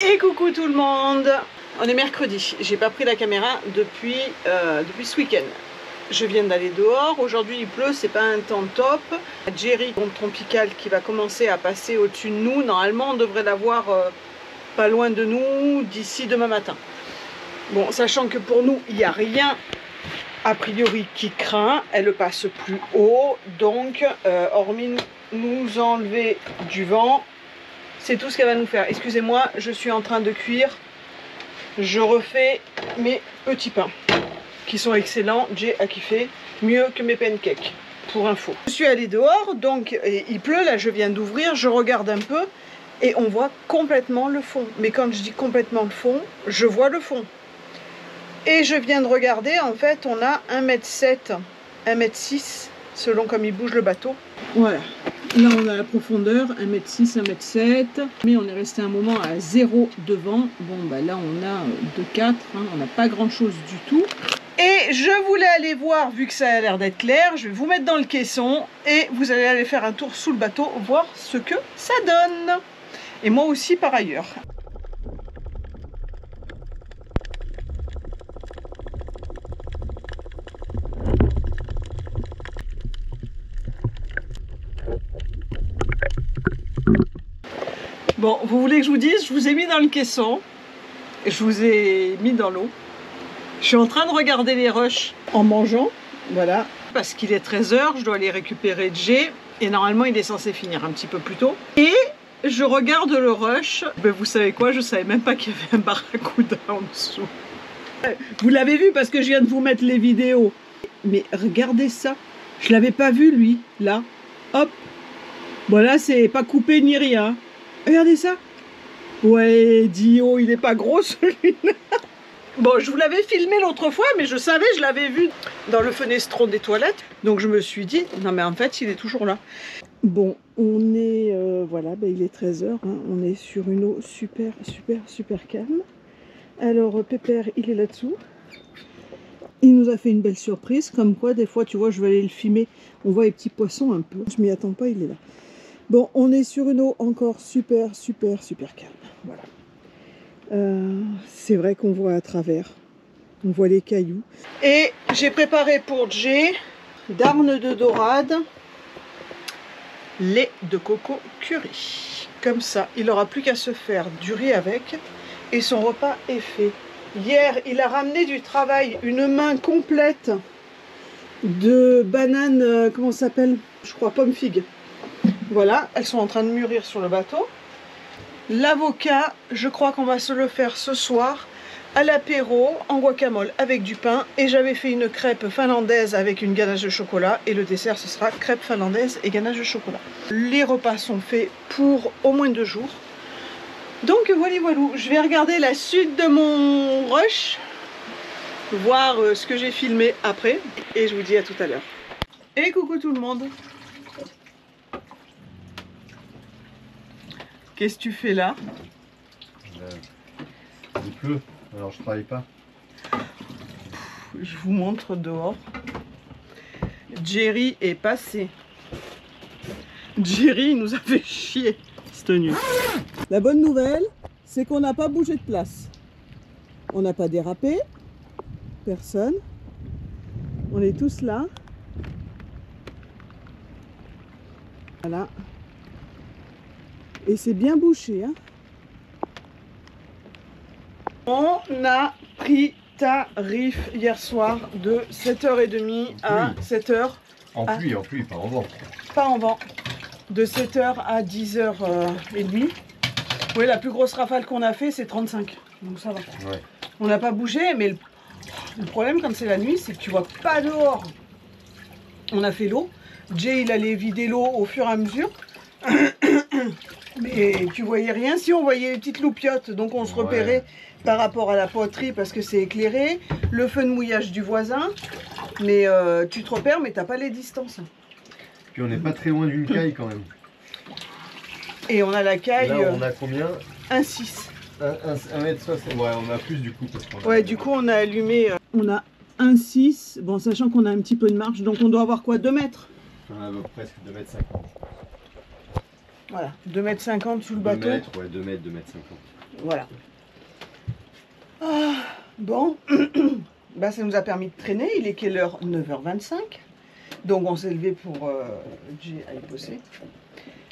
Et coucou tout le monde. On est mercredi, j'ai pas pris la caméra depuis ce week-end. Je viens d'aller dehors, aujourd'hui il pleut, c'est pas un temps top. Jerry, onde tropicale qui va commencer à passer au-dessus de nous. Normalement on devrait la voir pas loin de nous d'ici demain matin. Bon, sachant que pour nous il n'y a rien a priori qui craint, elle passe plus haut, donc hormis nous enlever du vent, c'est tout ce qu'elle va nous faire. Excusez-moi, je suis en train de cuire. Je refais mes petits pains qui sont excellents. Jay a kiffé, mieux que mes pancakes, pour info. Je suis allée dehors, donc il pleut, là je viens d'ouvrir, je regarde un peu et on voit complètement le fond. Mais quand je dis complètement le fond, je vois le fond. Et je viens de regarder, en fait on a 1,7 m, 1,6 m, selon comme il bouge le bateau. Voilà. Là on a la profondeur, 1,6 m, 1,7 m, mais on est resté un moment à 0 devant. Bon bah là on a 2,4 m, hein, on n'a pas grand chose du tout. Et je voulais aller voir, vu que ça a l'air d'être clair, je vais vous mettre dans le caisson et vous allez aller faire un tour sous le bateau, voir ce que ça donne. Et moi aussi par ailleurs. Bon, vous voulez que je vous dise, je vous ai mis dans le caisson, et je vous ai mis dans l'eau. Je suis en train de regarder les rushs en mangeant, voilà. Parce qu'il est 13 h, je dois aller récupérer Jay, et normalement il est censé finir un petit peu plus tôt. Et je regarde le rush, ben, vous savez quoi, je savais même pas qu'il y avait un barracuda en dessous. Vous l'avez vu parce que je viens de vous mettre les vidéos. Mais regardez ça, je l'avais pas vu lui, là. Hop, voilà, c'est pas coupé ni rien. Regardez ça. Ouais, Dio, il est pas gros celui-là. Bon, je vous l'avais filmé l'autre fois, mais je savais, je l'avais vu dans le fenestron des toilettes. Donc je me suis dit, non mais en fait, il est toujours là. Bon, on est, voilà, ben, il est 13 h. Hein, on est sur une eau super calme. Alors, Pépère, il est là-dessous. Il nous a fait une belle surprise, comme quoi, des fois, tu vois, je vais aller le filmer. On voit les petits poissons un peu. Je m'y attends pas, il est là. Bon, on est sur une eau encore super calme. Voilà. C'est vrai qu'on voit à travers. On voit les cailloux. Et j'ai préparé pour Jay d'arne de dorade, lait de coco curry. Comme ça, il n'aura plus qu'à se faire du riz avec et son repas est fait. Hier, il a ramené du travail une main complète de bananes, comment ça s'appelle? Je crois pomme figue. Voilà, elles sont en train de mûrir sur le bateau. L'avocat, je crois qu'on va se le faire ce soir à l'apéro en guacamole avec du pain. Et j'avais fait une crêpe finlandaise avec une ganache de chocolat. Et le dessert, ce sera crêpe finlandaise et ganache de chocolat. Les repas sont faits pour au moins 2 jours. Donc voilà, je vais regarder la suite de mon rush. Voir ce que j'ai filmé après. Et je vous dis à tout à l'heure. Et coucou tout le monde. Qu'est-ce que tu fais là? Il pleut, alors je travaille pas. Je vous montre dehors. Jerry est passé. Jerry nous a fait chier cette nuit. La bonne nouvelle, c'est qu'on n'a pas bougé de place. On n'a pas dérapé. Personne. On est tous là. Voilà. Et c'est bien bouché. Hein. On a pris tarif hier soir de 7h30 à 7h. En pluie, pas en vent. Pas en vent. De 7h à 10h30. Oui, la plus grosse rafale qu'on a fait, c'est 35. Donc ça va. Ouais. On n'a pas bougé, mais le problème, comme c'est la nuit, c'est que tu vois pas dehors. On a fait l'eau. Jay, il allait vider l'eau au fur et à mesure. Mais tu voyais rien. Si on voyait les petites loupiottes, donc on se repérait par rapport à la poterie parce que c'est éclairé, le feu de mouillage du voisin, mais tu te repères mais t'as pas les distances. Puis on n'est pas très loin d'une caille quand même. Et on a la caille. Là on a combien? 1,6 m. 1,60 m. Ouais, on a plus du coup. Parce qu'on ouais, du coup on a allumé. On a 1,6 m, bon sachant qu'on a un petit peu de marge, donc on doit avoir quoi, 2 mètres? On a presque 2,50 m. Voilà, 2,50 m sous le bateau. 2 mètres, ouais, 2 mètres, 2,50 m. Voilà. Ah, bon, bah, ça nous a permis de traîner. Il est quelle heure? 9h25. Donc on s'est levé pour Jay aller bosser.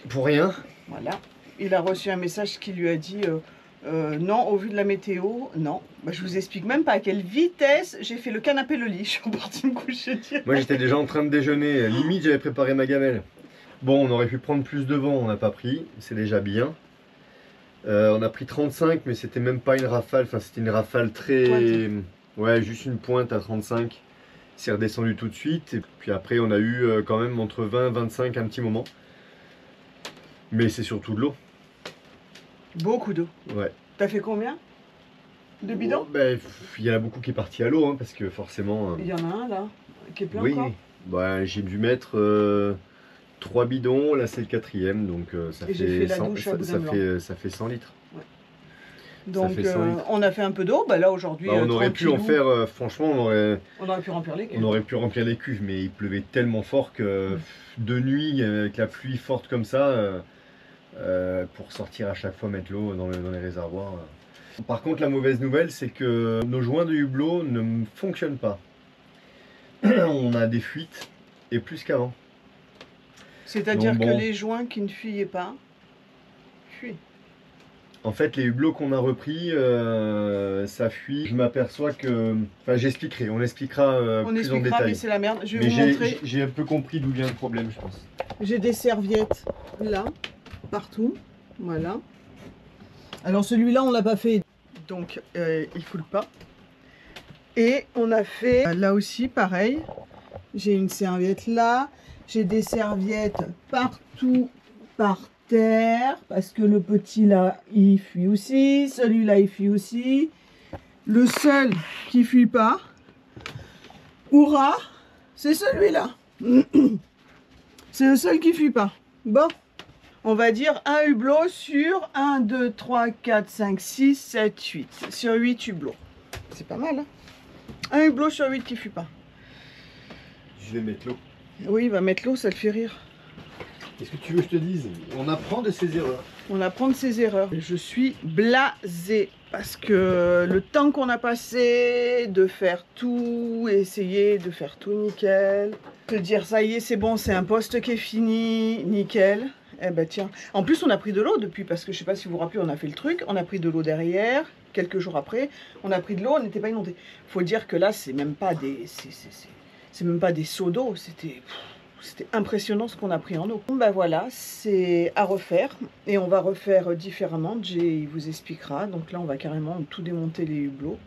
Pour rien. Voilà. Il a reçu un message qui lui a dit non, au vu de la météo, non. Bah, je vous explique même pas à quelle vitesse j'ai fait le canapé le lit. Je suis partie me coucher direct. Moi j'étais déjà en train de déjeuner. Limite j'avais préparé ma gamelle. Bon, on aurait pu prendre plus de vent, on n'a pas pris. C'est déjà bien. On a pris 35, mais c'était même pas une rafale. Enfin, c'était une rafale très... Pointe. Ouais, juste une pointe à 35. C'est redescendu tout de suite. Et puis après, on a eu quand même entre 20 et 25 un petit moment. Mais c'est surtout de l'eau. Beaucoup d'eau. Ouais. T'as fait combien de bidons? Oh, ben, il y en a beaucoup qui est parti à l'eau, hein, parce que forcément... Il y en a un là, qui est plein oui, encore. bah, j'ai dû mettre 3 bidons, là c'est le 4e, donc ça, Et j'ai fait fait la 100, douche à ça, Boudin-Blanc. ça fait 100 litres. Donc fait 100 litres. on a fait un peu d'eau, bah là aujourd'hui Bah, on aurait pu en faire, franchement on aurait pu remplir les cuves. on aurait pu remplir les cuves, mais il pleuvait tellement fort que de nuit, avec la pluie forte comme ça, pour sortir à chaque fois mettre l'eau dans les réservoirs. Par contre la mauvaise nouvelle c'est que nos joints de hublot ne fonctionnent pas. On a des fuites, et plus qu'avant. C'est-à-dire Donc, que bon. les joints qui ne fuyaient pas, fuient. En fait, les hublots qu'on a repris, ça fuit. Je m'aperçois que... Enfin, j'expliquerai, on expliquera On plus en expliquera, mais détail. c'est la merde. Je vais Mais vous montrer. j'ai un peu compris d'où vient le problème, je pense. J'ai des serviettes là, partout. Voilà. Alors celui-là, on l'a pas fait. Donc, il coule pas. Et on a fait, là aussi, pareil. J'ai une serviette là. J'ai des serviettes partout par terre. Parce que le petit là, il fuit aussi. Celui-là, il fuit aussi. Le seul qui fuit pas, hurrah, c'est celui-là. C'est le seul qui fuit pas. Bon, on va dire un hublot sur 1, 2, 3, 4, 5, 6, 7, 8. Sur 8 hublots. C'est pas mal, hein? Un hublot sur 8 qui fuit pas. Je vais mettre l'eau. Oui, il va mettre l'eau, ça le fait rire. Qu'est-ce que tu veux que je te dise? On apprend de ses erreurs. On apprend de ses erreurs. Je suis blasée parce que le temps qu'on a passé de faire tout, essayer de faire tout nickel, de dire ça y est, c'est bon, c'est un poste qui est fini, nickel. Eh ben tiens, en plus on a pris de l'eau depuis, parce que je sais pas si vous vous rappelez, on a fait le truc, on a pris de l'eau derrière, quelques jours après, on a pris de l'eau, on n'était pas inondé. Faut dire que là, c'est même pas des, c'est même pas des seaux d'eau, c'était impressionnant ce qu'on a pris en eau. Bon, ben voilà, c'est à refaire et on va refaire différemment. Jay il vous expliquera. Donc là, on va carrément tout démonter les hublots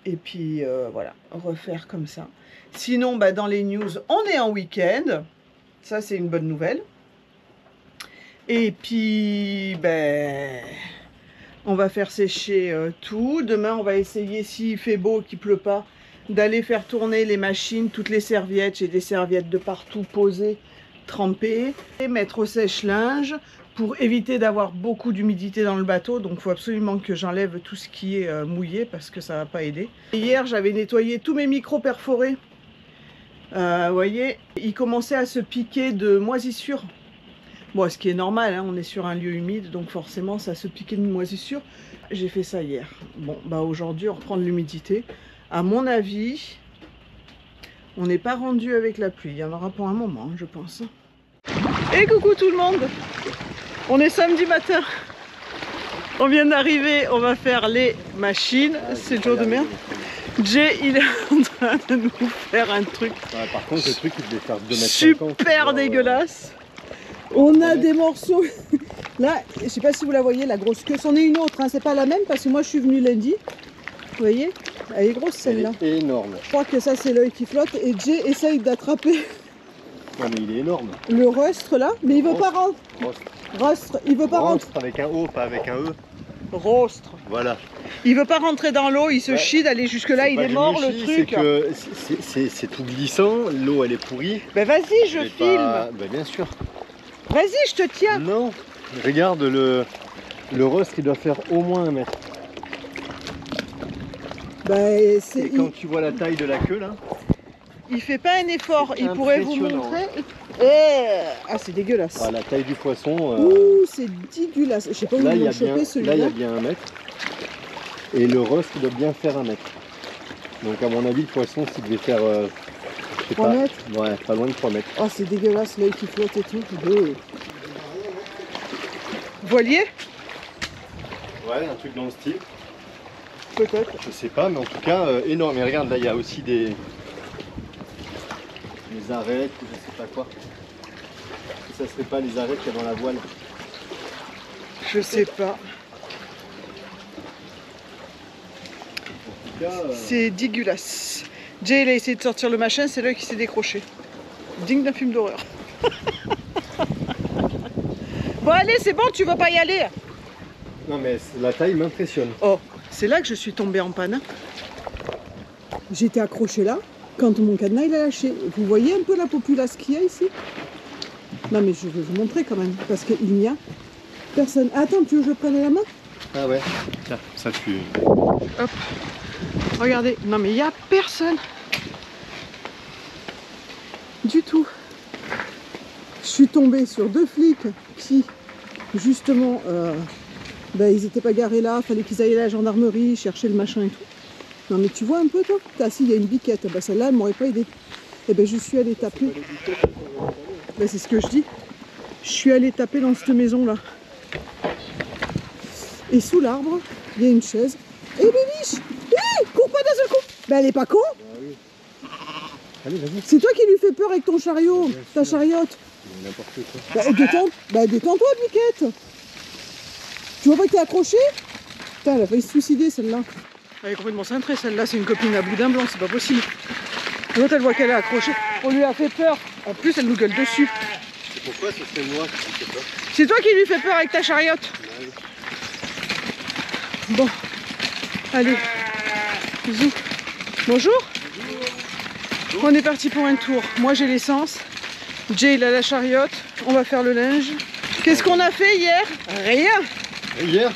et puis voilà, refaire comme ça. Sinon, bah, dans les news, on est en week-end. Ça, c'est une bonne nouvelle. Et puis, ben, on va faire sécher tout. Demain, on va essayer, s'il fait beau, qu'il pleut pas, d'aller faire tourner les machines, toutes les serviettes. J'ai des serviettes de partout posées, trempées, et mettre au sèche-linge pour éviter d'avoir beaucoup d'humidité dans le bateau. Donc il faut absolument que j'enlève tout ce qui est mouillé parce que ça va pas aider. Et hier, j'avais nettoyé tous mes micros perforés. Vous voyez, ils commençaient à se piquer de moisissures. Bon, ce qui est normal, hein, on est sur un lieu humide, donc forcément ça se piquait de moisissures. J'ai fait ça hier. Bon, bah aujourd'hui on reprend de l'humidité. À mon avis, on n'est pas rendu avec la pluie. Il y en aura pour un moment, je pense. Et coucou tout le monde! On est samedi matin. On vient d'arriver, on va faire les machines. C'est le jour de merde. Jay, il est en train de nous faire un truc. Ouais, par contre, le truc, il devait faire 2 mètres super dégueulasse. On a des morceaux. Là, je sais pas si vous la voyez, la grosse queue. C'en est une autre, hein. C'est pas la même parce que moi je suis venue lundi. Vous voyez? Elle est grosse celle-là. Elle est énorme. Je crois que ça c'est l'œil qui flotte et Jay essaye d'attraper Non mais il est énorme. le rustre là, mais il veut pas rentrer. Rustre, il veut pas rentrer. Avec un O, pas avec un E. Rostre. Voilà. Il veut pas rentrer dans l'eau, il se chie d'aller jusque là, il est mort le truc. C'est tout glissant, l'eau elle est pourrie. Ben vas-y, je filme. Ben bien sûr. Vas-y, je te tiens. Non, regarde le rustre, il doit faire au moins 1 mètre. Ben, Et quand tu vois la taille de la queue là, il fait pas un effort, il pourrait vous impressionnant. montrer. Ah, c'est dégueulasse. la taille du poisson. Ouh, c'est dégueulasse. Je sais pas où Là ils il y l'ont a bien, chopé là il y celui-là. a bien 1 mètre. Et le rust il doit bien faire 1 mètre. Donc à mon avis le poisson s'il devait faire je sais 3 pas, mètres. ouais, pas loin de 3 mètres. Oh, c'est dégueulasse, l'œil qui flotte et tout. Voilier? Ouais, un truc dans le style. Peut-être. Je sais pas, mais en tout cas énorme. Et regarde, là il y a aussi des arêtes, je sais pas quoi. Ça serait pas les arêtes qu'il y a dans la voile. Je sais pas. En tout cas, C'est dégueulasse. Jay il a essayé de sortir le machin, c'est l'œil qui s'est décroché. Digne d'un film d'horreur. Bon allez, c'est bon, tu vas pas y aller. non mais la taille m'impressionne. Oh, c'est là que je suis tombée en panne. J'étais accrochée là quand mon cadenas il a lâché. Vous voyez un peu la populace qu'il y a ici? Non mais je vais vous montrer quand même, parce qu'il n'y a personne. Attends, tu veux que je prenne la main? Ah ouais. Tiens, ça tu. Hop. Regardez, non mais il n'y a personne. Du tout. Je suis tombée sur 2 flics qui, justement, ils n'étaient pas garés là, fallait qu'ils aillent à la gendarmerie, chercher le machin et tout. Non mais tu vois un peu toi? Ah si, il y a une biquette, bah, celle-là elle m'aurait pas aidé. Et ben je suis allée taper. Ben, c'est ce que je dis. Je suis allée taper dans cette maison là. Et sous l'arbre, il y a une chaise. Eh Bébiche, cours pas d'un seul coup. Ben elle est pas con. Allez, vas-y. C'est toi qui lui fais peur avec ton chariot, ta chariote. N'importe quoi. Détends-toi, biquette. Tu vois pas que t'es accroché? Putain, elle a failli se suicider celle-là. Elle est complètement cintrée celle-là, c'est une copine à boudin blanc, c'est pas possible. L'autre elle voit qu'elle est accrochée, on lui a fait peur. En plus elle nous gueule dessus. Et pourquoi ce serait moi qui lui fais peur? C'est toi qui lui fais peur avec ta chariote. Bon, allez, bisous. Bonjour. On est parti pour un tour. Moi j'ai l'essence, Jay il a la chariote, on va faire le linge. Qu'est-ce qu'on a fait hier? Rien. Hier,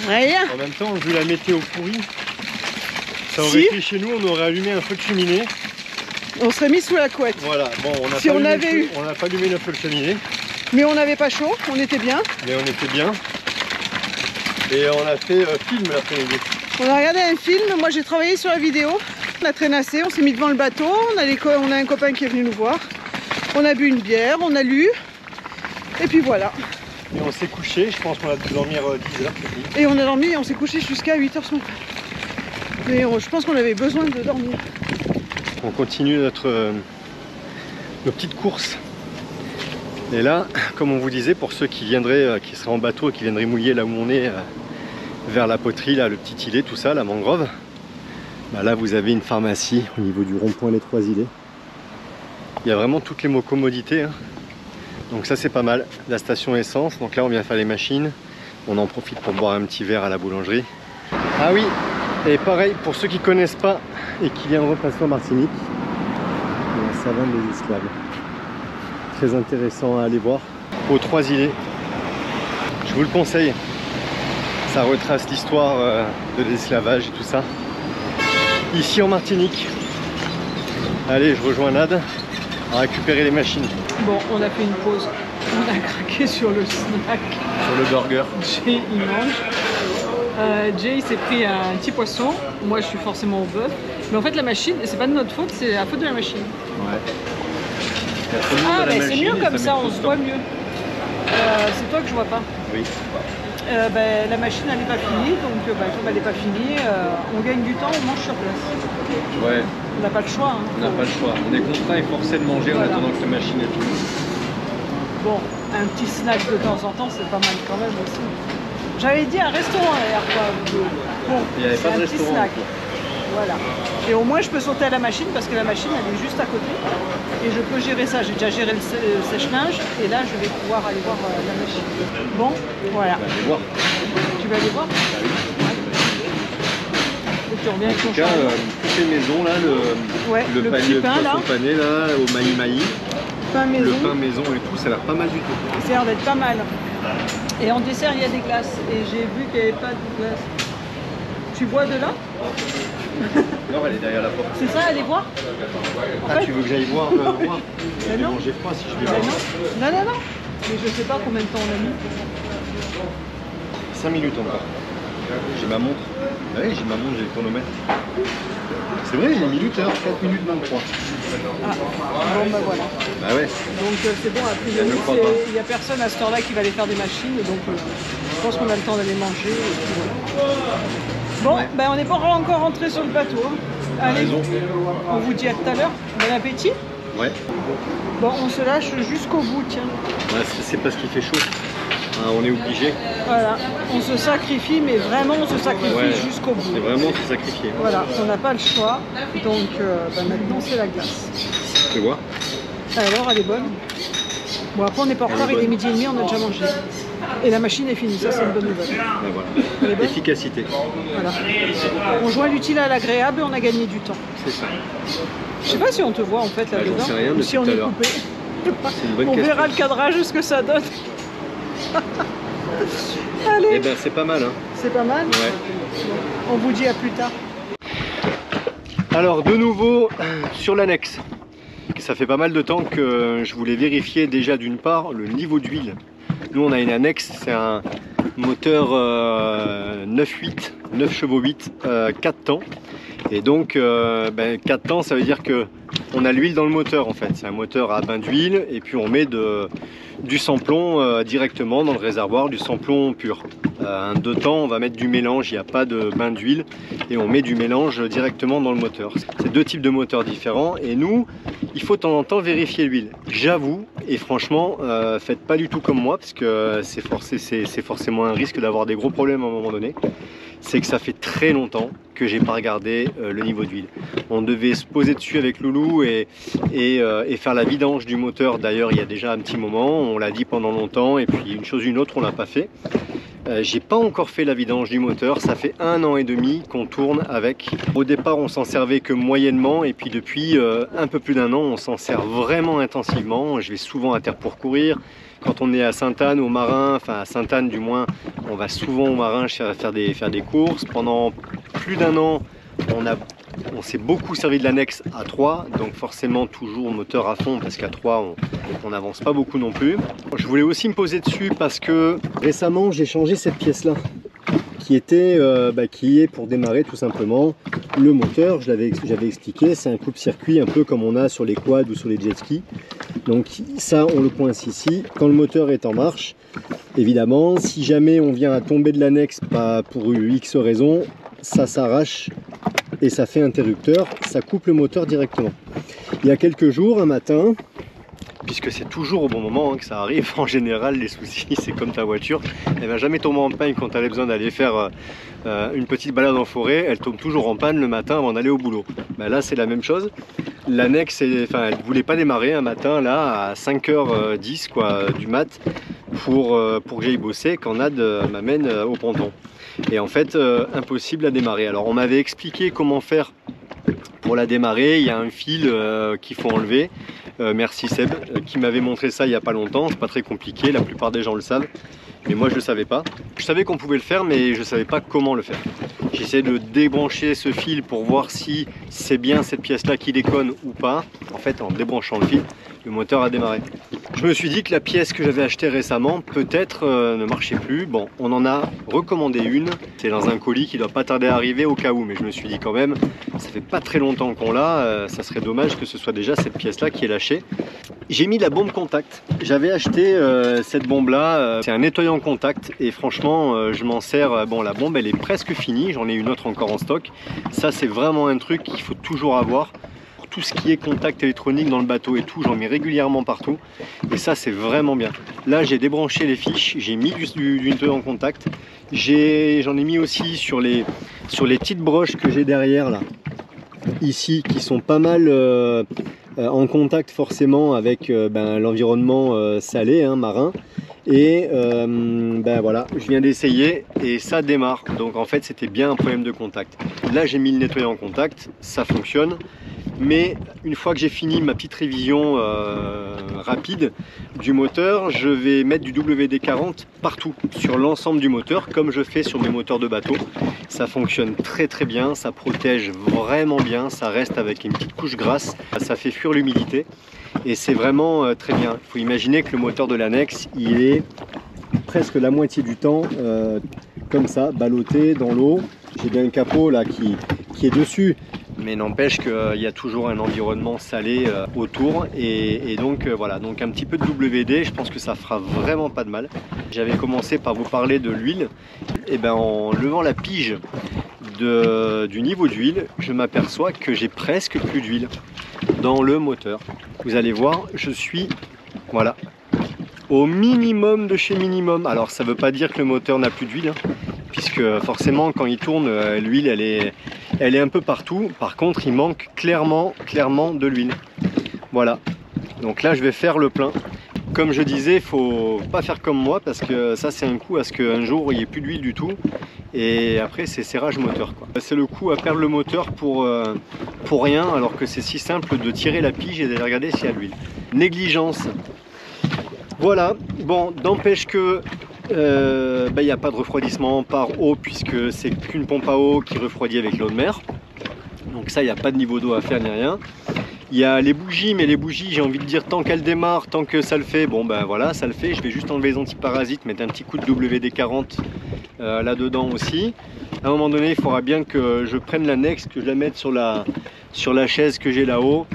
Rien. en même temps, vu la météo pourrie, ça aurait Si. été chez nous, on aurait allumé un feu de cheminée. On serait mis sous la couette. Voilà, bon, on n'a Si pas, on allumé avait le feu- eu. on n'a pas allumé le feu de cheminée, Mais on n'avait pas chaud, on était bien. mais on était bien. Et on a fait film l'après-midi. On a regardé un film, moi j'ai travaillé sur la vidéo. On a traînassé, on s'est mis devant le bateau, on a un copain qui est venu nous voir. On a bu une bière, on a lu. Et puis voilà. Et on s'est couché, je pense qu'on a dû dormir 10 heures. Et on a dormi et on s'est couché jusqu'à 8h ce matin. Mais je pense qu'on avait besoin de dormir. On continue nos petites courses. Et là, comme on vous disait, pour ceux qui viendraient, qui seraient en bateau et qui viendraient mouiller là où on est, vers la poterie, là, le petit îlet, tout ça, la mangrove, bah là vous avez une pharmacie au niveau du rond-point Les Trois Îlets. Il y a vraiment toutes les commodités, hein. Donc ça c'est pas mal. La station essence, donc là on vient faire les machines. On en profite pour boire un petit verre à la boulangerie. Ah oui, et pareil, pour ceux qui connaissent pas et qui viendraient passer en Martinique, la savane des esclaves. Très intéressant à aller voir. Aux Trois Îlets. Je vous le conseille. Ça retrace l'histoire de l'esclavage et tout ça. Ici en Martinique. Allez, je rejoins Nad à récupérer les machines. Bon, on a fait une pause. On a craqué sur le snack. Sur le burger. Jay, il mange. Jay, il s'est pris un petit poisson. Moi, je suis forcément au bœuf. Mais en fait, la machine, c'est pas de notre faute, c'est la faute de la machine. Ouais. Ah, mais c'est mieux comme ça, on se voit mieux. C'est toi que je vois pas. Oui. La machine, elle n'est pas finie. Donc, comme elle n'est pas finie, on gagne du temps, on mange sur place. Ouais, On n'a pas le choix. Hein. on n'a pas le choix. On est contraint et forcé de manger Voilà. en attendant que la machine est finie. Bon, un petit snack de temps en temps, c'est pas mal quand même aussi. J'avais dit un restaurant d'ailleurs, quoi. Bon, Il n'y avait c'est pas de un petit restaurant. snack. Voilà. Et au moins, je peux sauter à la machine parce que la machine, elle est juste à côté. Et je peux gérer ça. J'ai déjà géré le sèche-linge. Et là, je vais pouvoir aller voir la machine. Bon, voilà. On va aller voir. Tu vas aller voir? Et tu reviens avec ton En tout cas, chariot. toutes les maisons là, Ouais, le petit pain là, poisson pané là, au maï-maï, pain maison. le pain maison et tout, ça a l'air pas mal du tout. Ça a l'air d'être pas mal. Et en dessert, il y a des glaces. Et j'ai vu qu'il n'y avait pas de glace. Tu bois de là? Non, elle est derrière la porte. C'est ça, allez voir? Ah, tu veux que j'aille voir voir Je vais non. manger froid si je vais Ben voir. non. Mais je sais pas combien de temps on a mis. 5 minutes encore. J'ai ma montre. Ouais, j'ai ma montre, j'ai le chronomètre. C'est vrai, j'ai mis minuteur, 4 minutes 23. Ah, bon bah voilà. Bah ouais. Donc c'est bon, a priori, Je crois pas. il n'y a personne à cette heure-là qui va aller faire des machines, donc je pense qu'on a le temps d'aller manger. Et puis voilà. Bon, Ouais. ben on n'est pas encore rentré sur le bateau. Hein. Allez, raison. on vous dit à tout à l'heure. Bon appétit. Ouais. Bon, on se lâche jusqu'au bout, tiens. Ouais, c'est parce qu'il fait chaud. Hein, on est obligé. Voilà, on se sacrifie, mais vraiment on se sacrifie Ouais. jusqu'au bout. C'est vraiment se sacrifier. Voilà, on n'a pas le choix, donc maintenant c'est la glace. Tu vois? Alors, elle est bonne. Bon, après on n'est pas en Elle est retard, il est bonne. midi et demi, on a déjà mangé. Et la machine est finie, ça c'est une bonne nouvelle. Ben voilà. Elle est bonne. Efficacité. Voilà. On joint l'utile à l'agréable et on a gagné du temps. C'est ça. Je sais pas si on te voit en fait Bah, là-dedans, j'en sais rien ou depuis si on tout à est l'heure. coupé. C'est une bonne On question. verra le cadrage, ce que ça donne. Allez, Eh ben c'est pas mal, hein. c'est pas mal. Ouais. On vous dit à plus tard. Alors de nouveau sur l'annexe. Ça fait pas mal de temps que je voulais vérifier déjà d'une part le niveau d'huile. Nous on a une annexe, c'est un moteur 9 chevaux 8, 4 temps. Et donc 4 temps ça veut dire que on a l'huile dans le moteur en fait. C'est un moteur à bain d'huile et puis on met du samplon directement dans le réservoir, du samplon pur. Un 2 temps on va mettre du mélange, il n'y a pas de bain d'huile et on met du mélange directement dans le moteur. C'est deux types de moteurs différents et nous il faut de temps en temps vérifier l'huile. J'avoue et franchement faites pas du tout comme moi parce que c'est forcément un risque d'avoir des gros problèmes à un moment donné. C'est que ça fait très longtemps que j'ai pas regardé le niveau d'huile. On devait se poser dessus avec Loulou et faire la vidange du moteur d'ailleurs il y a déjà un petit moment, on l'a dit pendant longtemps et puis une chose une autre on l'a pas fait. J'ai pas encore fait la vidange du moteur, ça fait 1 an et demi qu'on tourne avec. Au départ on s'en servait que moyennement et puis depuis un peu plus d'1 an on s'en sert vraiment intensivement. Je vais souvent à terre pour courir. Quand on est à Sainte-Anne, au Marin, enfin à Sainte-Anne du moins, on va souvent au Marin faire des courses. Pendant plus d'1 an, on s'est beaucoup servi de l'annexe à 3, donc forcément toujours moteur à fond parce qu'à 3 on n'avance pas beaucoup non plus. Je voulais aussi me poser dessus parce que récemment j'ai changé cette pièce là qui est pour démarrer tout simplement le moteur. J'avais expliqué, c'est un coupe-circuit un peu comme on a sur les quads ou sur les jet skis. Donc ça on le coince ici. Quand le moteur est en marche, évidemment si jamais on vient à tomber de l'annexe pour X raison, ça s'arrache et ça fait interrupteur, ça coupe le moteur directement. Il y a quelques jours, un matin, puisque c'est toujours au bon moment que ça arrive, en général les soucis c'est comme ta voiture, elle va jamais tomber en panne quand tu as besoin d'aller faire une petite balade en forêt, elle tombe toujours en panne le matin avant d'aller au boulot. Ben là c'est la même chose, l'annexe, elle ne voulait pas démarrer un matin là à 5h10 du mat pour que j'aille bosser quand Nad m'amène au ponton. Et en fait impossible à démarrer. Alors on m'avait expliqué comment faire pour la démarrer, il y a un fil qu'il faut enlever. Merci Seb qui m'avait montré ça il n'y a pas longtemps, c'est pas très compliqué, la plupart des gens le savent, mais moi je le savais pas. Je savais qu'on pouvait le faire mais je savais pas comment le faire. J'essaie de débrancher ce fil pour voir si c'est bien cette pièce là qui déconne ou pas. En fait en débranchant le fil, le moteur a démarré. Je me suis dit que la pièce que j'avais achetée récemment peut-être ne marchait plus. Bon, on en a recommandé une, c'est dans un colis qui doit pas tarder à arriver au cas où, mais je me suis dit quand même, ça fait pas très longtemps qu'on l'a, ça serait dommage que ce soit déjà cette pièce là qui est lâchée. J'ai mis la bombe contact. J'avais acheté cette bombe là, c'est un nettoyant contact et franchement je m'en sers, bon la bombe elle est presque finie, j'en ai une autre encore en stock. Ça c'est vraiment un truc qu'il faut toujours avoir. Tout ce qui est contact électronique dans le bateau et tout, j'en mets régulièrement partout et ça c'est vraiment bien. Là j'ai débranché les fiches, j'ai mis du nettoyant contact, j'en ai mis aussi sur les petites broches que j'ai derrière là, ici, qui sont pas mal en contact forcément avec l'environnement salé, hein, marin. Et voilà, je viens d'essayer et ça démarre. Donc en fait c'était bien un problème de contact. Là j'ai mis le nettoyant en contact, ça fonctionne. Mais une fois que j'ai fini ma petite révision rapide du moteur, je vais mettre du WD-40 partout, sur l'ensemble du moteur, comme je fais sur mes moteurs de bateau. Ça fonctionne très très bien, ça protège vraiment bien, ça reste avec une petite couche grasse, ça fait fuir l'humidité et c'est vraiment très bien. Il faut imaginer que le moteur de l'annexe, il est presque la moitié du temps comme ça, ballotté dans l'eau. J'ai bien un capot là qui est dessus. Mais n'empêche qu'il y a toujours un environnement salé autour et donc voilà, donc un petit peu de WD, je pense que ça fera vraiment pas de mal. J'avais commencé par vous parler de l'huile, et ben en levant la pige du niveau d'huile, je m'aperçois que j'ai presque plus d'huile dans le moteur. Vous allez voir, je suis voilà au minimum de chez minimum. Alors ça veut pas dire que le moteur n'a plus d'huile, hein, puisque forcément quand il tourne, l'huile elle est un peu partout. Par contre il manque clairement de l'huile. Voilà, donc là je vais faire le plein. Comme je disais, il faut pas faire comme moi, parce que ça c'est un coup à ce qu'un jour il n'y ait plus d'huile du tout, et après c'est serrage moteur, quoi. C'est le coup à perdre le moteur pour rien, alors que c'est si simple de tirer la pige et d'aller regarder s'il y a de l'huile. Négligence. Voilà, bon, n'empêche que il n'y a pas de refroidissement par eau, puisque c'est qu'une pompe à eau qui refroidit avec l'eau de mer. Donc ça, il n'y a pas de niveau d'eau à faire ni rien. Il y a les bougies, mais les bougies, j'ai envie de dire, tant qu'elles démarrent, tant que ça le fait, bon ben voilà, ça le fait. Je vais juste enlever les antiparasites, mettre un petit coup de WD-40 là-dedans aussi. À un moment donné, il faudra bien que je prenne l'annexe, que je la mette sur la chaise que j'ai là-haut,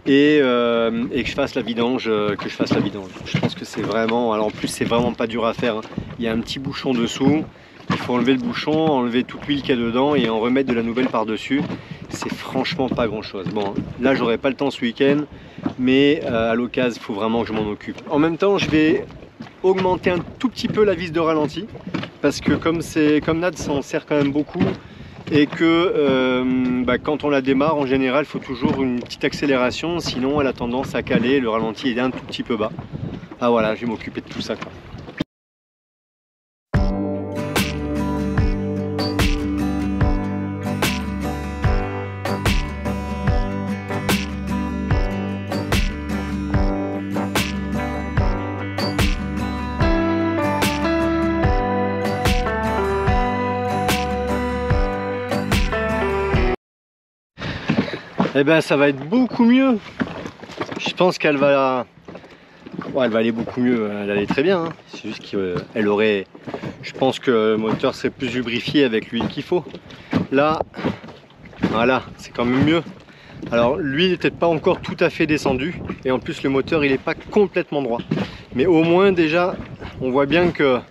et que je fasse la vidange, Je pense que c'est vraiment, alors en plus c'est vraiment pas dur à faire, hein. Il y a un petit bouchon dessous, il faut enlever le bouchon, enlever toute l'huile qu'il y a dedans et en remettre de la nouvelle par-dessus. C'est franchement pas grand chose. Bon, là j'aurai pas le temps ce week-end, mais à l'occasion il faut vraiment que je m'en occupe. En même temps, je vais augmenter un tout petit peu la vis de ralenti, parce que comme Nad s'en sert quand même beaucoup, et que quand on la démarre, en général, il faut toujours une petite accélération, sinon elle a tendance à caler, le ralenti est un tout petit peu bas. Ah voilà, je vais m'occuper de tout ça, quoi. Eh ben ça va être beaucoup mieux. Je pense qu'elle va... Bon, elle va aller beaucoup mieux, elle allait très bien, hein. C'est juste qu'elle aurait... Je pense que le moteur serait plus lubrifié avec l'huile qu'il faut. Là, voilà, c'est quand même mieux. Alors l'huile n'est peut-être pas encore tout à fait descendue, et en plus le moteur il n'est pas complètement droit. Mais au moins déjà, on voit bien qu'il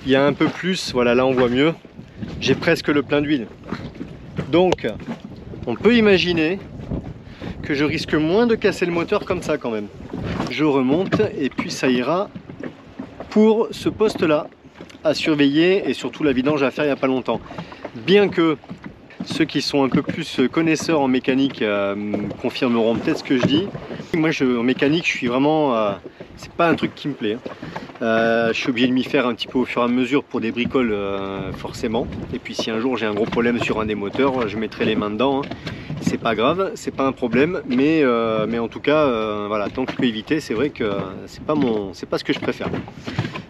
y a un peu plus, voilà, là on voit mieux. J'ai presque le plein d'huile. Donc, on peut imaginer que je risque moins de casser le moteur comme ça quand même. Je remonte et puis ça ira pour ce poste là à surveiller, et surtout la vidange à faire il n'y a pas longtemps. Bien que ceux qui sont un peu plus connaisseurs en mécanique confirmeront peut-être ce que je dis. Moi en mécanique je suis vraiment... c'est pas un truc qui me plaît, hein. Je suis obligé de m'y faire un petit peu au fur et à mesure pour des bricoles forcément. Et puis si un jour j'ai un gros problème sur un des moteurs, je mettrai les mains dedans, hein. C'est pas grave, c'est pas un problème, mais en tout cas, voilà, tant que je peux éviter, c'est vrai que c'est pas ce que je préfère.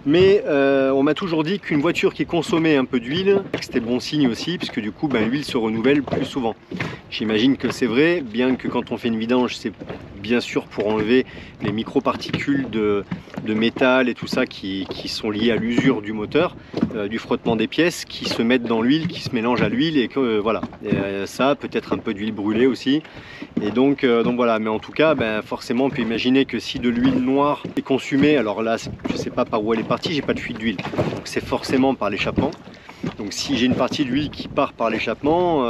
Mais on m'a toujours dit qu'une voiture qui consommait un peu d'huile, c'était bon signe aussi, puisque du coup l'huile se renouvelle plus souvent. J'imagine que c'est vrai, bien que quand on fait une vidange, c'est bien sûr pour enlever les microparticules de métal et tout ça qui sont liées à l'usure du moteur, du frottement des pièces, qui se mettent dans l'huile, qui se mélangent à l'huile, et que voilà, ça peut-être un peu d'huile brûlée aussi. Et donc voilà, mais en tout cas, forcément on peut imaginer que si de l'huile noire est consumée, alors là je sais pas par où elle est partie, j'ai pas de fuite d'huile, donc c'est forcément par l'échappement. Donc si j'ai une partie d'huile qui part par l'échappement,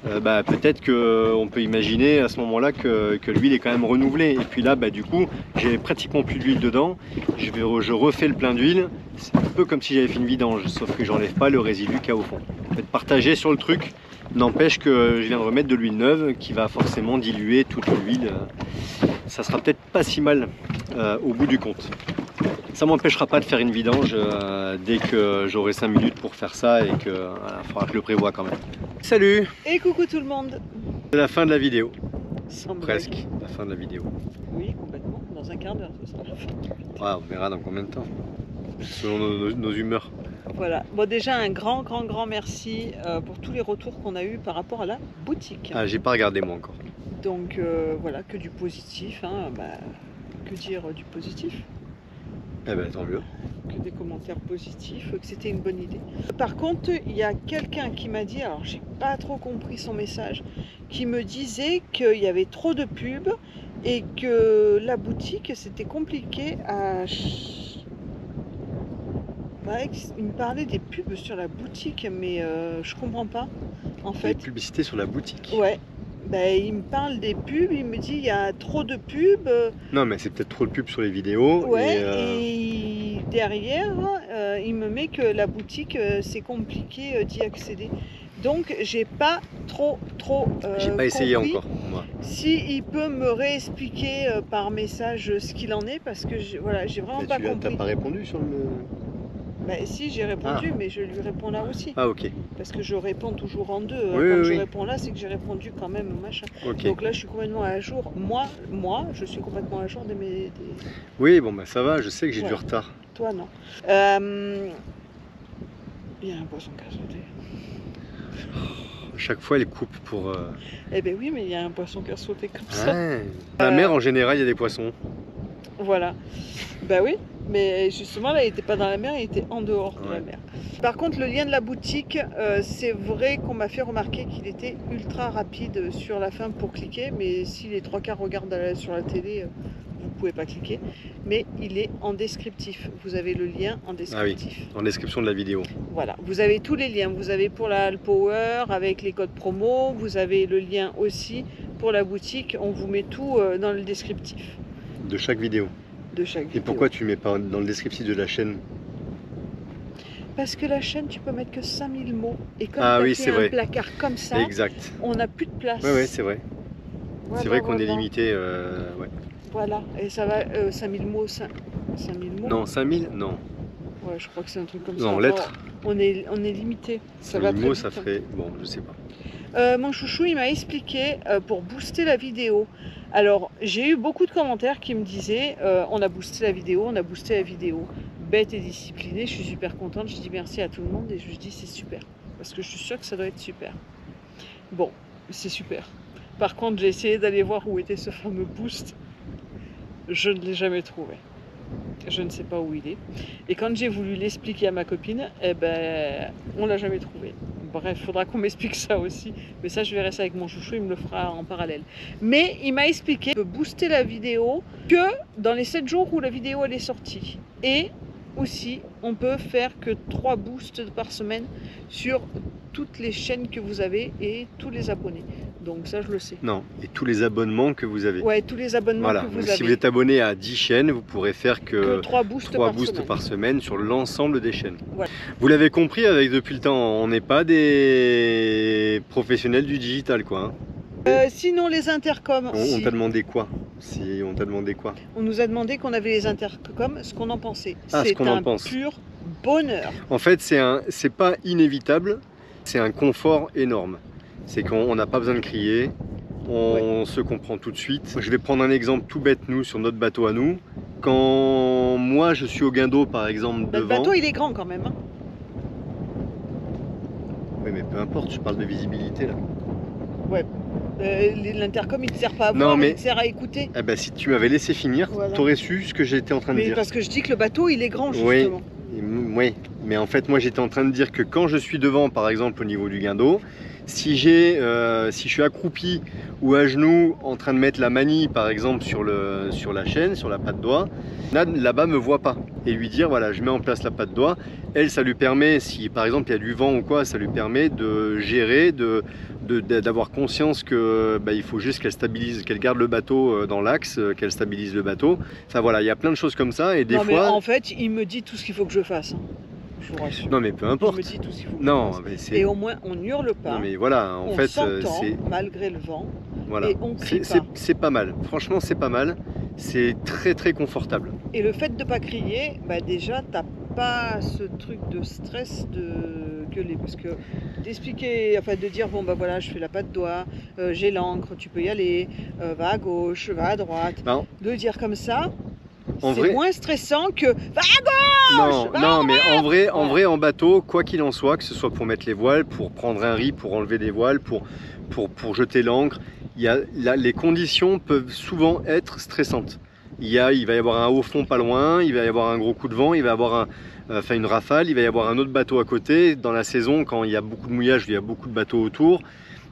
peut-être qu'on peut imaginer à ce moment-là que l'huile est quand même renouvelée. Et puis là, du coup, j'ai pratiquement plus d'huile dedans. Je refais le plein d'huile. C'est un peu comme si j'avais fait une vidange, sauf que j'enlève pas le résidu qu'il y a au fond. Être partagé sur le truc. N'empêche que je viens de remettre de l'huile neuve qui va forcément diluer toute l'huile. Ça sera peut-être pas si mal au bout du compte. Ça m'empêchera pas de faire une vidange dès que j'aurai 5 minutes pour faire ça, et que voilà, faudra que je le prévoie quand même. Salut! Et coucou tout le monde! C'est la fin de la vidéo. Sans Presque blague. la fin de la vidéo. Oui, complètement. Dans un quart d'heure, ce sera la fin. Ouais, on verra dans combien de temps. Selon nos humeurs. Voilà. Bon, déjà un grand merci pour tous les retours qu'on a eu par rapport à la boutique. Ah, j'ai pas regardé moi encore. Donc voilà, que du positif, hein. Que dire du positif? Eh ben tant mieux. que des commentaires positifs, que c'était une bonne idée. Par contre, il y a quelqu'un qui m'a dit, alors j'ai pas trop compris son message, qui me disait qu'il y avait trop de pubs et que la boutique c'était compliqué à... Ouais, il me parlait des pubs sur la boutique, mais je comprends pas en fait. Les publicités sur la boutique. Ouais. Ben, il me parle des pubs, il me dit il y a trop de pubs. Non, mais c'est peut-être trop de pubs sur les vidéos. Ouais, et derrière, il me met que la boutique, c'est compliqué d'y accéder. Donc, j'ai pas trop j'ai pas essayé compris. encore, moi. Si il peut me réexpliquer par message ce qu'il en est, parce que voilà, j'ai vraiment Mais pas t'as compris. pas répondu sur le... Ben, si, j'ai répondu, mais je lui réponds là aussi. Ah, ok. Parce que je réponds toujours en deux. Oui, Quand oui, je oui. réponds là, c'est que j'ai répondu quand même au machin. Ok. Donc là, je suis complètement à jour. Moi, je suis complètement à jour de mes... Oui, bon, bah ça va, je sais que j'ai du Ouais. retard. Toi, non. Il y a un poisson qui a sauté. À chaque fois, elle coupe pour... Eh ben oui, mais il y a un poisson qui a sauté comme ça. Ouais. La mer, en général, il y a des poissons. Voilà. Bah oui, mais justement, là, il n'était pas dans la mer, il était en dehors de la Ouais. mer. Par contre, le lien de la boutique, c'est vrai qu'on m'a fait remarquer qu'il était ultra rapide sur la fin pour cliquer, mais si les 3/4 regardent sur la télé, vous pouvez pas cliquer. Mais il est en descriptif. Vous avez le lien en descriptif. En description de la vidéo. Voilà, vous avez tous les liens. Vous avez pour la Power avec les codes promo, vous avez le lien aussi pour la boutique. On vous met tout dans le descriptif De chaque vidéo. de chaque vidéo. Et pourquoi tu mets pas dans le descriptif de la chaîne? Parce que la chaîne, tu peux mettre que 5000 mots. Et comme Ah tu as oui, fait c'est un vrai. placard comme ça, Exact. on n'a plus de place. Ouais, c'est vrai. Voilà, C'est vrai qu'on est voilà. limité. Ouais. Voilà, et ça va, 5000 mots, 5000 mots. Non, 5000? Non. Ouais, je crois que c'est un truc comme ça. Non, Enfin, lettres. On est limité. Ça va 5000 très mots, vite. ça ferait... Bon, je sais pas. Mon chouchou, il m'a expliqué pour booster la vidéo. Alors, j'ai eu beaucoup de commentaires qui me disaient on a boosté la vidéo, on a boosté la vidéo. Bête et disciplinée, je suis super contente. Je dis merci à tout le monde et je dis c'est super. Parce que je suis sûre que ça doit être super. Bon, c'est super. Par contre, j'ai essayé d'aller voir où était ce fameux boost. Je ne l'ai jamais trouvé. Je ne sais pas où il est. Et quand j'ai voulu l'expliquer à ma copine, eh ben, on l'a jamais trouvé. Bref, il faudra qu'on m'explique ça aussi. Mais ça, je verrai ça avec mon chouchou, il me le fera en parallèle. Mais il m'a expliqué qu'on peut booster la vidéo que dans les 7 jours où la vidéo elle est sortie. Et aussi, on peut faire que 3 boosts par semaine sur toutes les chaînes que vous avez et tous les abonnés. Donc ça, je le sais. Non, et tous les abonnements que vous avez. Ouais, tous les abonnements Voilà, que vous donc avez. si vous êtes abonné à 10 chaînes, vous pourrez faire que 3 boosts, 3 par, boosts semaine. par semaine sur l'ensemble des chaînes. Voilà. Vous l'avez compris, avec depuis le temps, on n'est pas des professionnels du digital, quoi. Hein. Sinon, les intercoms. On t'a demandé quoi? Si on t'a demandé quoi? On nous a demandé qu'on avait les intercoms, ce qu'on en pensait. Ah, ce C'est qu'on en un pense. pur bonheur. En fait, c'est pas inévitable, c'est un confort énorme. C'est qu'on n'a pas besoin de crier, on se comprend tout de suite. Je vais prendre un exemple tout bête, nous, sur notre bateau à nous. Quand moi je suis au guindeau, par exemple, Le devant. bateau, il est grand quand même. Hein. Oui, mais peu importe, je parle de visibilité là. L'intercom, il ne sert pas à Non, voir, mais- il sert à écouter. Eh ben, si tu m'avais laissé finir, Voilà. t'aurais su ce que j'étais en train de Mais dire. parce que je dis que le bateau, il est grand, Oui. justement. Oui, mais en fait, moi j'étais en train de dire que quand je suis devant, par exemple, au niveau du guindeau, si je suis accroupi ou à genoux en train de mettre la manille, par exemple, sur la chaîne, sur la patte doigt, là-bas me voit pas. Et lui dire, voilà, je mets en place la patte doigt. Elle, ça lui permet, si par exemple il y a du vent ou quoi, ça lui permet de gérer, d'avoir conscience que il faut juste qu'elle stabilise, qu'elle garde le bateau dans l'axe, qu'elle stabilise le bateau. Enfin voilà, il y a plein de choses comme ça et des Non, mais fois. en fait, il me dit tout ce qu'il faut que je fasse. Hein. Je vous rassure. Non mais peu Il importe. me dit tout ce qu'il faut que Non, je fasse. mais c'est. Et au moins, on n'hurle pas. Non mais voilà, en on fait, s'entend, c'est malgré le vent. voilà, et on crie pas. c'est pas mal. Franchement, c'est pas mal. C'est très très confortable. Et le fait de ne pas crier, déjà, t'as pas ce truc de stress de gueuler. Parce que d'expliquer, enfin de dire, bon voilà, je fais la patte doigt, j'ai l'encre, tu peux y aller, va à gauche, va à droite. Non. De dire comme ça, En c'est vrai- moins stressant que va à Non, bah, non, mais en vrai, Voilà. en bateau, quoi qu'il en soit, que ce soit pour mettre les voiles, pour prendre un riz, pour enlever des voiles, pour jeter l'ancre, les conditions peuvent souvent être stressantes. il va y avoir un haut fond pas loin, il va y avoir un gros coup de vent, il va y avoir une rafale, il va y avoir un autre bateau à côté. Dans la saison, quand il y a beaucoup de mouillage, il y a beaucoup de bateaux autour.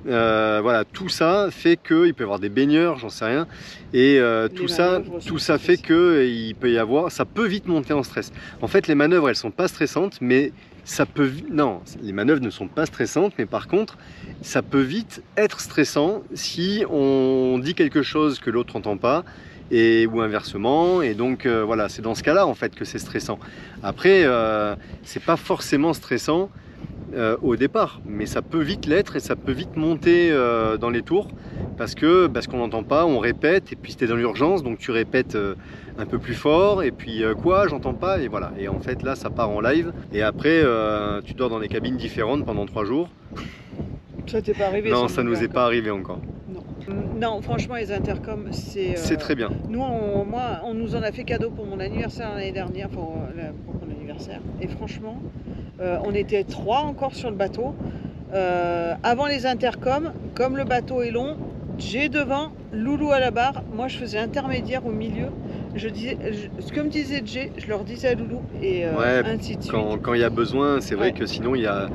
Voilà, tout ça fait qu'il peut y avoir des baigneurs, j'en sais rien, et tout ça fait que il peut y avoir, ça peut vite monter en stress. En fait, les manœuvres, elles sont pas stressantes, mais ça peut, non, les manœuvres ne sont pas stressantes, mais par contre, ça peut vite être stressant si on dit quelque chose que l'autre n'entend pas, ou inversement, et donc voilà, c'est dans ce cas-là en fait que c'est stressant. Après, c'est pas forcément stressant au départ, mais ça peut vite l'être et ça peut vite monter dans les tours parce qu'on n'entend pas, on répète, et puis c'était dans l'urgence, donc tu répètes un peu plus fort, et puis quoi, j'entends pas, et voilà, et en fait là ça part en live, et après tu dors dans des cabines différentes pendant 3 jours. Ça t'est pas arrivé? Non, ça nous est pas arrivé encore. Non, franchement, les intercoms, c'est très bien. Nous, on nous en a fait cadeau pour mon anniversaire l'année dernière, pour mon anniversaire. Et franchement, on était 3 encore sur le bateau. Avant les intercoms, comme le bateau est long, Jay devant, Loulou à la barre. Moi, je faisais intermédiaire au milieu. Je disais, ce que me disait Jay, je leur disais à Loulou, et ainsi de suite. Quand il y a besoin, c'est vrai que sinon il y a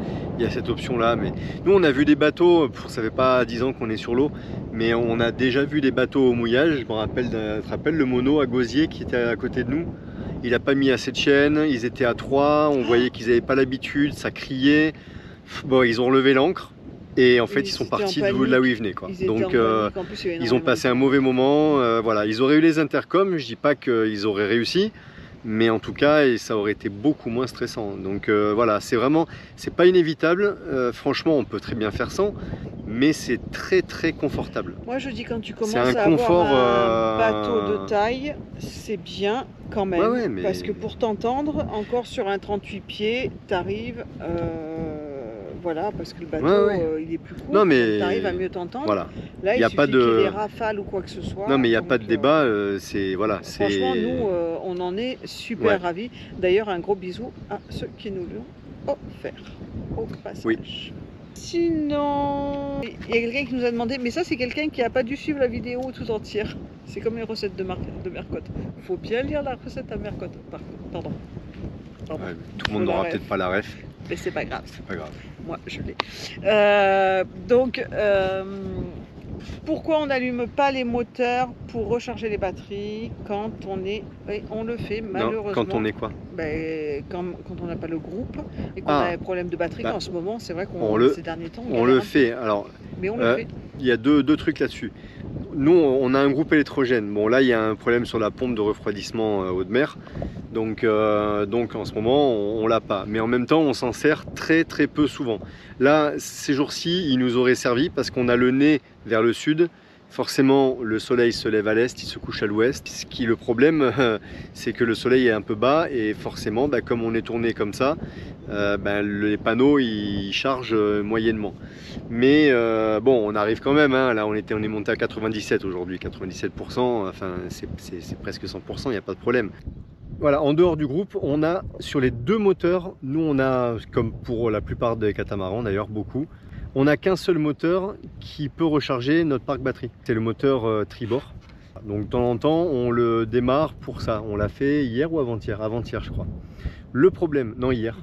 cette option-là. Mais nous, on a vu des bateaux, ça fait pas 10 ans qu'on est sur l'eau, mais on a déjà vu des bateaux au mouillage. Je me rappelle, tu te rappelles le mono à Gosier qui était à côté de nous? Il n'a pas mis assez de chaîne, ils étaient à 3, on voyait qu'ils n'avaient pas l'habitude, ça criait. Bon, ils ont relevé l'ancre. Et en fait, ils sont partis de là où ils venaient, quoi. Donc, ils ont passé un mauvais moment. Voilà, ils auraient eu les intercoms. Je dis pas qu'ils auraient réussi, mais en tout cas, ça aurait été beaucoup moins stressant. Donc voilà, c'est pas inévitable. Franchement, on peut très bien faire sans, mais c'est très très confortable. Moi, je dis quand tu commences à avoir un bateau de taille, c'est bien quand même, parce que pour t'entendre, encore sur un 38 pieds, t'arrives. Voilà, parce que le bateau il est plus court, tu arrives à mieux t'entendre. Voilà. Là, il suffit qu'il y ait des rafales ou quoi que ce soit. Non, mais il n'y a pas de débat. Voilà, franchement, nous, on en est super ravis. D'ailleurs, un gros bisou à ceux qui nous l'ont offert au passage. Oui. Sinon, il y a quelqu'un qui nous a demandé, mais ça, c'est quelqu'un qui n'a pas dû suivre la vidéo tout entière. C'est comme les recettes de Mercotte. Il faut bien lire la recette à Mercotte. Pardon. Ouais, tout le monde n'aura peut-être pas la ref. Mais c'est pas grave. C'est pas grave. Moi, je l'ai. Pourquoi on n'allume pas les moteurs pour recharger les batteries quand on est... Oui, on le fait malheureusement. Non, quand on est quoi? Quand on n'a pas le groupe et qu'on a un problème de batterie. En ce moment, c'est vrai qu'on ces derniers temps... On le fait. Alors, mais on le fait. Il y a deux trucs là-dessus. Nous, on a un groupe électrogène. Bon, là, il y a un problème sur la pompe de refroidissement haute mer. Donc en ce moment, on l'a pas. Mais en même temps, on s'en sert très très peu souvent. Là, ces jours-ci, il nous aurait servi parce qu'on a le nez vers le sud. Forcément, le soleil se lève à l'est, il se couche à l'ouest. Le problème, c'est que le soleil est un peu bas et forcément, comme on est tourné comme ça, les panneaux ils chargent moyennement. Mais bon, on arrive quand même. Là, on est monté à 97 aujourd'hui, 97%. Enfin, c'est presque 100%. Il n'y a pas de problème. Voilà, en dehors du groupe, on a sur les 2 moteurs, nous on a, comme pour la plupart des catamarans d'ailleurs, beaucoup, on n'a qu'un seul moteur qui peut recharger notre parc batterie. C'est le moteur tribord. Donc de temps en temps, on le démarre pour ça. On l'a fait hier ou avant-hier? Avant-hier, je crois. Le problème, non hier.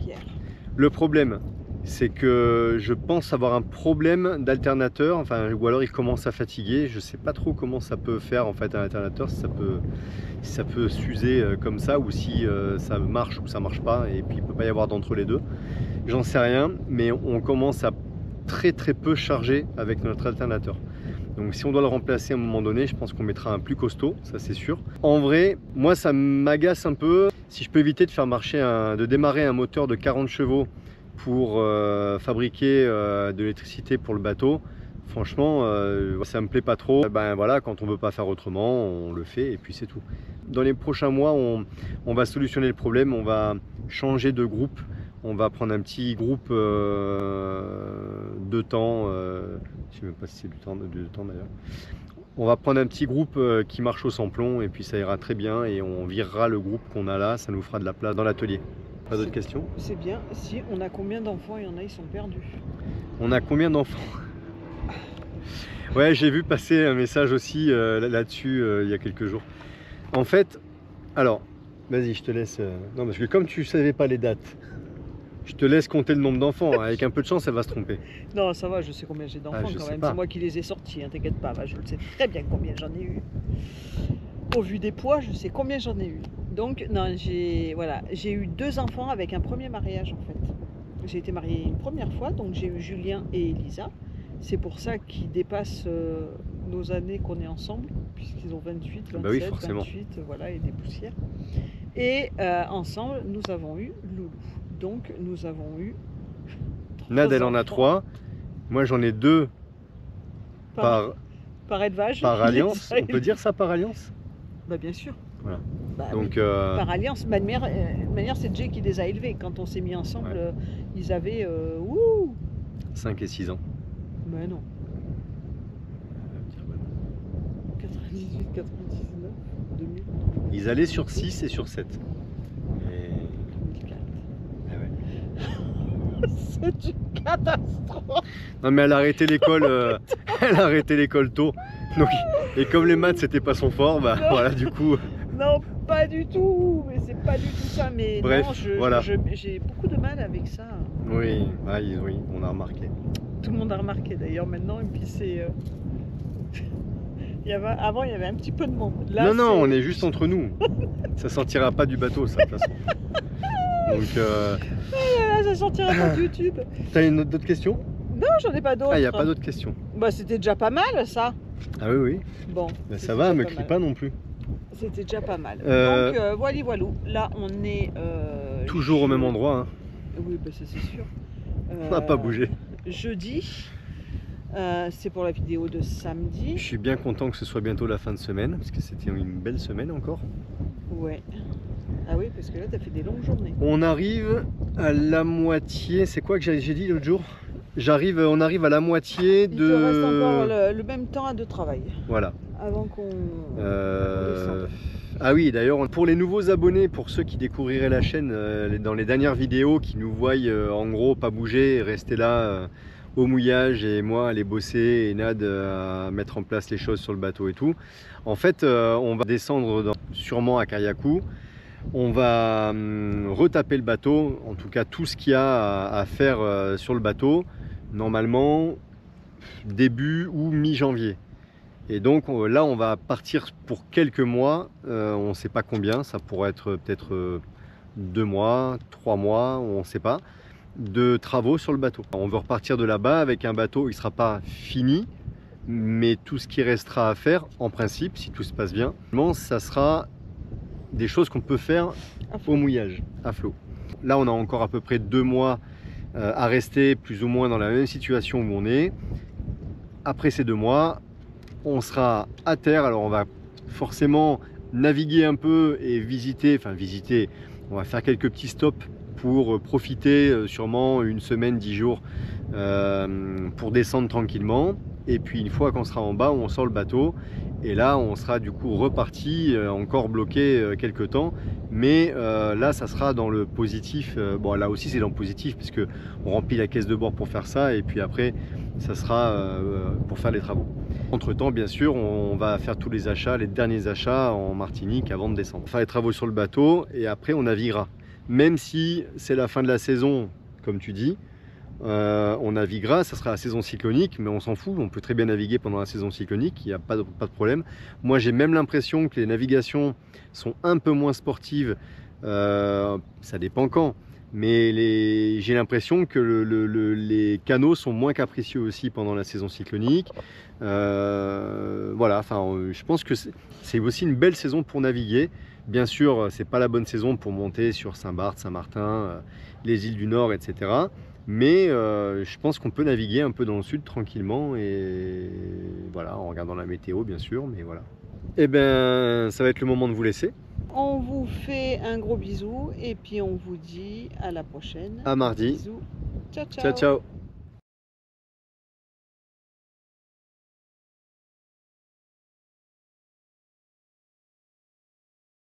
Le problème, c'est que je pense avoir un problème d'alternateur, ou alors il commence à fatiguer. Je sais pas trop comment ça peut faire en fait un alternateur, si ça peut s'user comme ça, ou si ça marche ou ça marche pas, et puis il peut pas y avoir d'entre les deux. J'en sais rien, mais on commence à très très peu charger avec notre alternateur. Donc si on doit le remplacer à un moment donné, je pense qu'on mettra un plus costaud, ça c'est sûr. En vrai, moi ça m'agace un peu. Si je peux éviter de faire marcher de démarrer un moteur de 40 chevaux pour fabriquer de l'électricité pour le bateau, franchement ça me plaît pas trop. Voilà, quand on veut pas faire autrement, on le fait et puis c'est tout. Dans les prochains mois, on va solutionner le problème, on va changer de groupe. On va prendre un petit groupe de temps, je sais même pas si c'est du temps d'ailleurs. On va prendre un petit groupe qui marche au sans-plomb et puis ça ira très bien et on virera le groupe qu'on a là, ça nous fera de la place dans l'atelier. Pas d'autres questions? C'est bien. Si on a combien d'enfants? Il y en a, ils sont perdus. On a combien d'enfants? Ouais, j'ai vu passer un message aussi là-dessus il y a quelques jours. En fait, alors, vas-y, je te laisse. Non, parce que comme tu savais pas les dates, je te laisse compter le nombre d'enfants. Avec un peu de chance, elle va se tromper. Non, ça va, je sais combien j'ai d'enfants je quand sais même. pas. C'est moi qui les ai sortis, hein, t'inquiète pas. Je le sais très bien combien j'en ai eu. Au vu des poids, je sais combien j'en ai eu. Donc, non, j'ai eu 2 enfants avec un premier mariage en fait. J'ai été mariée une première fois, donc j'ai eu Julien et Elisa. C'est pour ça qu'ils dépassent nos années qu'on est ensemble, puisqu'ils ont 28, 27, Bah oui, forcément. 28, voilà, et des poussières. Et ensemble, nous avons eu Loulou. Donc, nous avons eu... Nad, elle en a enfants 3. Moi, j'en ai 2 par élevage. alliance. On peut dire ça par alliance? Bah bien sûr. Voilà. Bah, Donc, oui. Par alliance, de manière c'est Jay qui les a élevés. Quand on s'est mis ensemble, Ouais. Ils avaient 5 et 6 ans. Mais non. 98, 99, 2000, Ils allaient sur 6 et sur 7. Et... 2004. Ah ouais. C'est une catastrophe. Non mais elle a arrêté l'école, elle a arrêté l'école tôt. Donc, et comme les maths c'était pas son fort, bah Non. voilà du coup. Non, pas du tout. Mais c'est pas du tout ça. Mais Bref, non, voilà. j'ai beaucoup de mal avec ça. Oui, ah, oui, on a remarqué. Tout le monde a remarqué d'ailleurs maintenant. Et puis c'est... Avant, il y avait un petit peu de monde. Là, non, on est juste entre nous. Ça sortira pas du bateau, ça, de toute façon. Donc, Là, ça sortira pas de YouTube. t'as une autre question? Non, j'en ai pas d'autres. Ah, il n'y a pas d'autres questions. Bah, c'était déjà pas mal, ça. Ah oui, oui. Bon. Bah, ça c'était va, déjà me pas crie mal. pas non plus. C'était déjà pas mal. Euh, Donc, voilà. Là, on est... Toujours au même endroit, hein. Oui, bah, ça c'est sûr. On n'a pas bougé. Jeudi. C'est pour la vidéo de samedi. Je suis bien content que ce soit bientôt la fin de semaine, parce que c'était une belle semaine encore. Ouais. Ah oui, parce que là, t'as fait des longues journées. On arrive à la moitié, c'est quoi que j'ai dit l'autre jour? On arrive à la moitié Il te reste encore de... le même temps de travail Voilà. avant qu'on descende. Ah oui, d'ailleurs, pour les nouveaux abonnés, pour ceux qui découvriraient la chaîne dans les dernières vidéos, qui nous voient en gros pas bouger et rester là au mouillage et moi aller bosser et Nad à mettre en place les choses sur le bateau et tout. En fait, on va descendre sûrement à Kariakou. On va retaper le bateau, en tout cas tout ce qu'il y a à faire sur le bateau, normalement début ou mi-janvier. Et donc là on va partir pour quelques mois, on ne sait pas combien, ça pourrait être peut-être 2 mois, 3 mois, on ne sait pas, de travaux sur le bateau. On veut repartir de là-bas avec un bateau qui ne sera pas fini, mais tout ce qui restera à faire, en principe, si tout se passe bien, ça sera des choses qu'on peut faire au mouillage, à flot. Là, on a encore à peu près 2 mois à rester plus ou moins dans la même situation où on est. Après ces 2 mois, on sera à terre. Alors, on va forcément naviguer un peu et visiter. On va faire quelques petits stops pour profiter sûrement 1 semaine, 10 jours pour descendre tranquillement. Et puis une fois qu'on sera en bas, on sort le bateau et là on sera du coup reparti, encore bloqué quelques temps, mais là ça sera dans le positif. Bon, là aussi c'est dans le positif puisque on remplit la caisse de bord pour faire ça et puis après ça sera pour faire les travaux. Entre temps bien sûr on va faire tous les achats, les derniers achats en Martinique avant de descendre. On va faire les travaux sur le bateau et après on naviguera. Même si c'est la fin de la saison comme tu dis, on naviguera, ça sera la saison cyclonique, mais on s'en fout, on peut très bien naviguer pendant la saison cyclonique, il n'y a pas de problème. Moi j'ai même l'impression que les navigations sont un peu moins sportives, ça dépend quand, mais j'ai l'impression que les canaux sont moins capricieux aussi pendant la saison cyclonique. Voilà, je pense que c'est aussi une belle saison pour naviguer. Bien sûr, c'est pas la bonne saison pour monter sur Saint-Barth, Saint-Martin, les îles du Nord, etc. Mais je pense qu'on peut naviguer un peu dans le sud tranquillement et voilà, en regardant la météo bien sûr, mais voilà. Et bien, ça va être le moment de vous laisser. On vous fait un gros bisou et puis on vous dit à la prochaine. À mardi. Bisous. Ciao, ciao. Ciao, ciao.